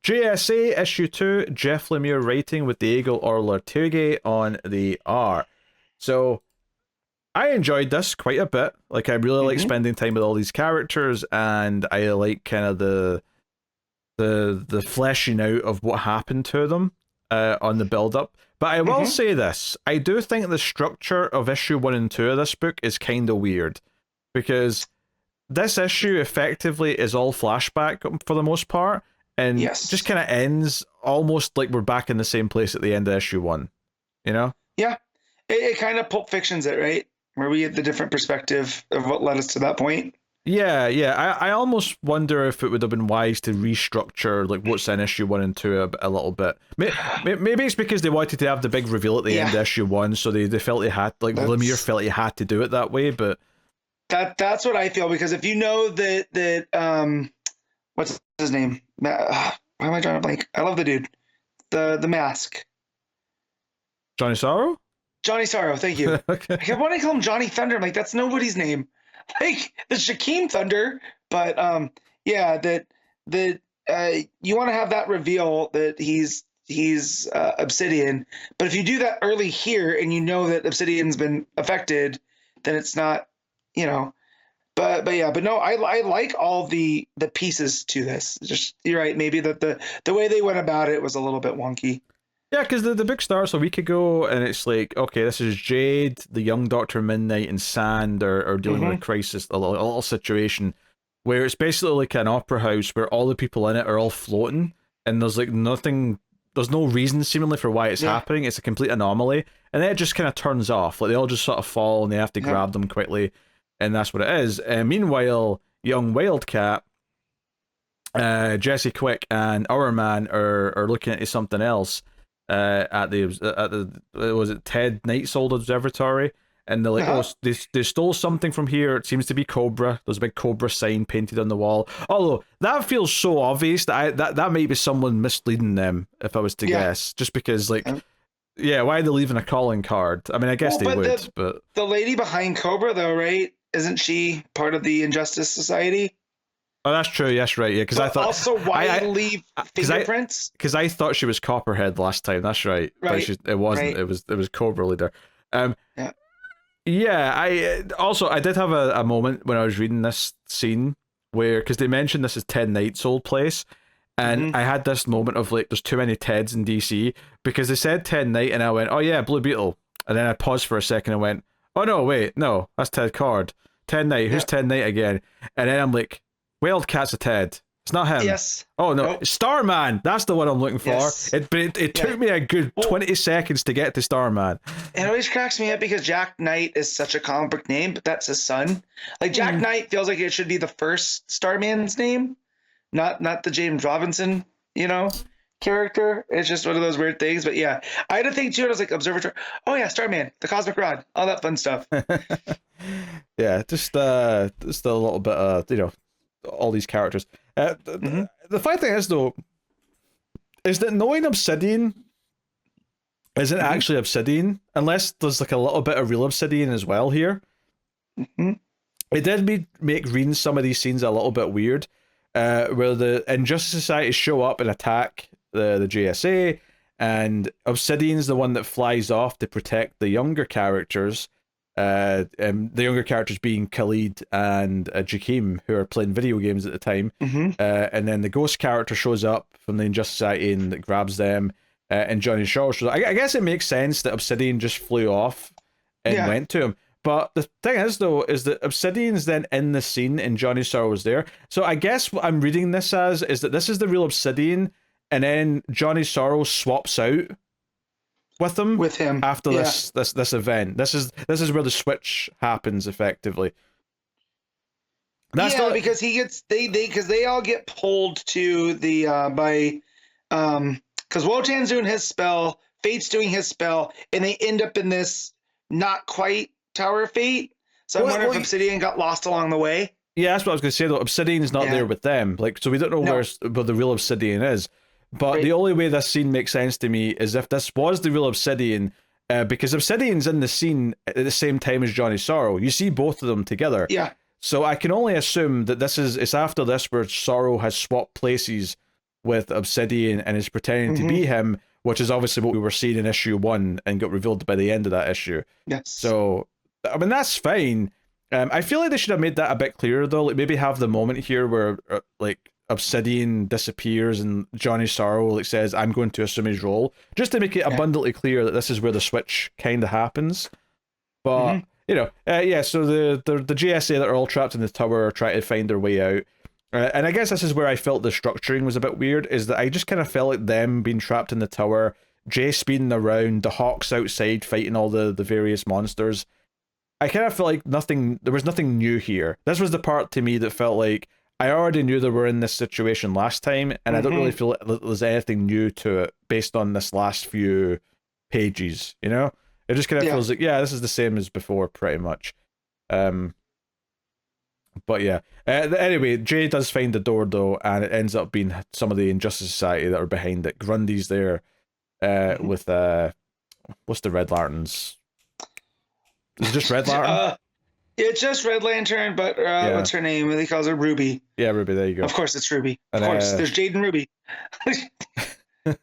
JSA issue 2, Jeff Lemire writing with DIEGO OLORTEGUI on the art. So I enjoyed this quite a bit. Like, I really like spending time with all these characters, and I like kind of the fleshing out of what happened to them on the build-up. But I will say this, I do think the structure of issue 1 and 2 of this book is kind of weird, because this issue effectively is all flashback for the most part, and just kind of ends almost like we're back in the same place at the end of issue 1, you know? Yeah, it kind of Pulp Fiction's it, right? Where we get the different perspective of what led us to that point. Yeah. I almost wonder if it would have been wise to restructure like what's in issue 1 and 2 a little bit. Maybe it's because they wanted to have the big reveal at the end of issue 1, so they felt they had, like, Lemire felt he had to do it that way. But that's what I feel, because if you know that what's his name? Why am I drawing a blank? I love the dude. The mask. Johnny Sorrow? Johnny Sorrow, thank you. Okay. I kept wanting to call him Johnny Thunder. I'm like, that's nobody's name. Like, the Shaquem Thunder, but that you want to have that reveal that he's Obsidian, but if you do that early here and you know that Obsidian's been affected, then it's not, you know. But no, I like all the pieces to this. Just, you're right, maybe that the way they went about it was a little bit wonky. Yeah, because the book starts a week ago, and it's like, okay, this is Jade, the young Dr. Midnight, and Sand are dealing with a crisis, a little situation, where it's basically like an opera house where all the people in it are all floating, and there's like nothing, there's no reason seemingly for why it's happening. It's a complete anomaly, and then it just kind of turns off. Like, they all just sort of fall, and they have to grab them quickly, and that's what it is. And meanwhile, young Wildcat, Jesse Quick, and Our Man are looking into something else. At the was it Ted Nightsold Observatory, and they're like, oh, they stole something from here. It seems to be Cobra. There's a big Cobra sign painted on the wall. Although that feels so obvious that that might be someone misleading them, if I was to guess. Just because, like, why are they leaving a calling card? I mean, I guess they would, but the lady behind Cobra, though, right? Isn't she part of the Injustice Society? Oh, that's true. Yes, right. Yeah, because I thought also why leave fingerprints? Because I thought she was Copperhead last time. That's right. Right. But it wasn't. Right. It was Cobra Leader. Yeah. I did have a moment when I was reading this scene where, because they mentioned this is Ted Knight's old place, and I had this moment of like, there's too many Teds in DC, because they said Ted Knight, and I went, oh yeah, Blue Beetle, and then I paused for a second and went, oh no, wait, no, that's Ted Kord. Ted Knight, who's Ted Knight again? And then I'm like, Wildcat's a Ted. It's not him. Yes. Oh no, Starman. That's the one I'm looking for. Yes. It took me a good 20 seconds to get to Starman. It always cracks me up because Jack Knight is such a comic book name, but that's his son. Like, Jack Knight feels like it should be the first Starman's name, not the James Robinson, character. It's just one of those weird things. But yeah, I had to think too. I was like, Observatory. Oh yeah, Starman, the Cosmic Rod, all that fun stuff. Yeah, just a little bit of all these characters. The funny thing is, though, is that knowing Obsidian isn't actually Obsidian, unless there's like a little bit of real Obsidian as well here. It did make reading some of these scenes a little bit weird, where the Injustice Society show up and attack the JSA, and Obsidian's the one that flies off to protect the younger characters. The younger characters being Khalid and Jakeem, who are playing video games at the time. And then the ghost character shows up from the Injustice Society and grabs them, and Johnny Shaw shows up. I guess it makes sense that Obsidian just flew off and went to him. But the thing is, though, is that Obsidian's then in the scene and Johnny Sorrow was there. So I guess what I'm reading this as is that this is the real Obsidian, and then Johnny Sorrow swaps out with him after this event. This is where the switch happens effectively. Because they all get pulled to the because Wotan's doing his spell, Fate's doing his spell, and they end up in this not quite Tower of Fate. So I wonder if Obsidian got lost along the way. Yeah, that's what I was going to say, though. Obsidian's not there with them, like, so we don't know where the real Obsidian is. But the only way this scene makes sense to me is if this was the real Obsidian, because Obsidian's in the scene at the same time as Johnny Sorrow. You see both of them together. Yeah. So I can only assume that it's after this where Sorrow has swapped places with Obsidian and is pretending to be him, which is obviously what we were seeing in issue 1 and got revealed by the end of that issue. Yes. So, I mean, that's fine. I feel like they should have made that a bit clearer, though. Like, maybe have the moment here where, like, Obsidian disappears and Johnny Sorrow, like, says, I'm going to assume his role, just to make it abundantly clear that this is where the switch kind of happens. But, you know, so the JSA that are all trapped in the tower are trying to find their way out. And I guess this is where I felt the structuring was a bit weird, is that I just kind of felt like them being trapped in the tower, Jay speeding around, the Hawks outside fighting all the various monsters. I kind of felt like there was nothing new here. This was the part to me that felt like I already knew they were in this situation last time, and I don't really feel like there's anything new to it based on this last few pages, you know? It just kind of feels like, this is the same as before, pretty much. But yeah. Anyway, Jay does find the door, though, and it ends up being some of the Injustice Society that are behind it. Grundy's there with, what's the Red Lantern's? Is it just Red Lantern? It's just Red Lantern, but what's her name? He calls her Ruby. Yeah, Ruby, there you go. Of course it's Ruby. Of course, there's Jade and Ruby. And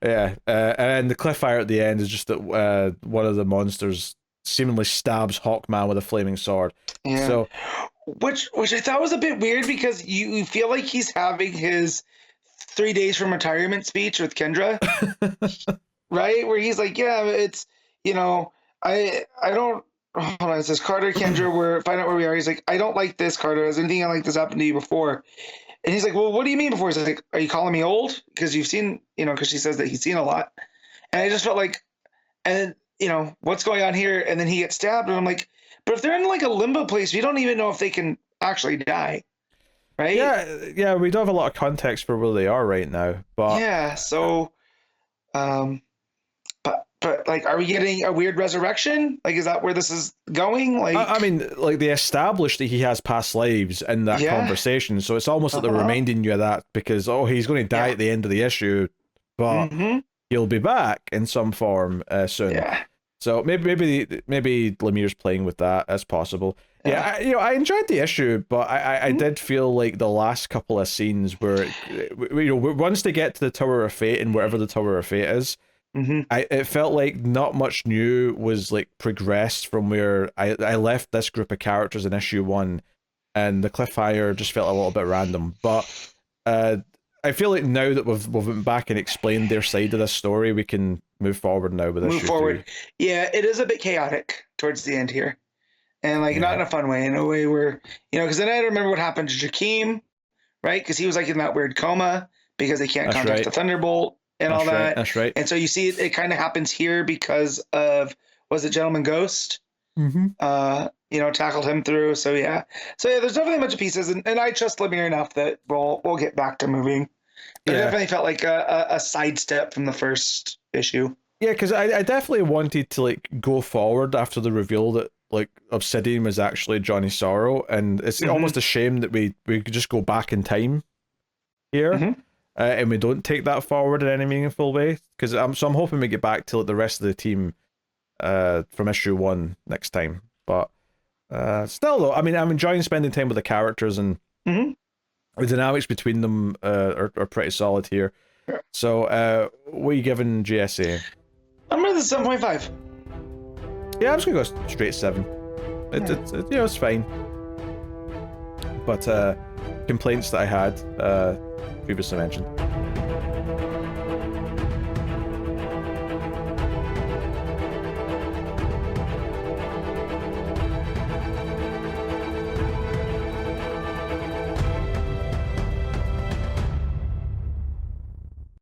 the cliffhanger at the end is just that one of the monsters seemingly stabs Hawkman with a flaming sword. Yeah. So, which I thought was a bit weird, because you feel like he's having his 3 days from retirement speech with Kendra, right? Where he's like, yeah, it's, you know, I don't. Hold on, it says Carter, Kendra, find out where we are. He's like, I don't like this, Carter. Has anything like this happened to you before? And he's like, well, what do you mean before? He's like, are you calling me old? Because you've seen, you know, because she says that he's seen a lot. And I just felt like, and you know, what's going on here? And then he gets stabbed, and I'm like, but if they're in like a limbo place, we don't even know if they can actually die, right? Yeah, we don't have a lot of context for where they are right now. But yeah, so, But like, are we getting a weird resurrection? Like, is that where this is going? Like, I mean, like, they established that he has past lives in that conversation, so it's almost like they're reminding you of that, because he's going to die at the end of the issue, but he'll be back in some form soon. Yeah. So maybe Lemire's playing with that as possible. Yeah, I enjoyed the issue, but I did feel like the last couple of scenes where, once they get to the Tower of Fate and wherever the Tower of Fate is. It felt like not much new was like progressed from where I left this group of characters in issue 1, and the cliffhanger just felt a little bit random. But I feel like now that we've went back and explained their side of the story, we can move forward now with issue 3. Yeah, it is a bit chaotic towards the end here, and like not in a fun way, in a way where, you know, because then I remember what happened to Jakeem, right? Because he was like in that weird coma because they can't contact the Thunderbolt. And all that. That's right. And so you see it kind of happens here because of, was it Gentleman Ghost? You know, tackled him through. So yeah, there's definitely a bunch of pieces, and I trust Lemire enough that we'll get back to moving. But it definitely felt like a sidestep from the first issue. Yeah, because I definitely wanted to like go forward after the reveal that like Obsidian was actually Johnny Sorrow, and it's almost a shame that we could just go back in time here. And we don't take that forward in any meaningful way, because I'm hoping we get back to like the rest of the team from issue 1 next time. But still, though, I mean, I'm enjoying spending time with the characters, and the dynamics between them are pretty solid here. So, what are you giving JSA? I'm gonna the 7.5. Yeah, I'm just gonna go straight 7. It's fine. But complaints that I had previously mentioned.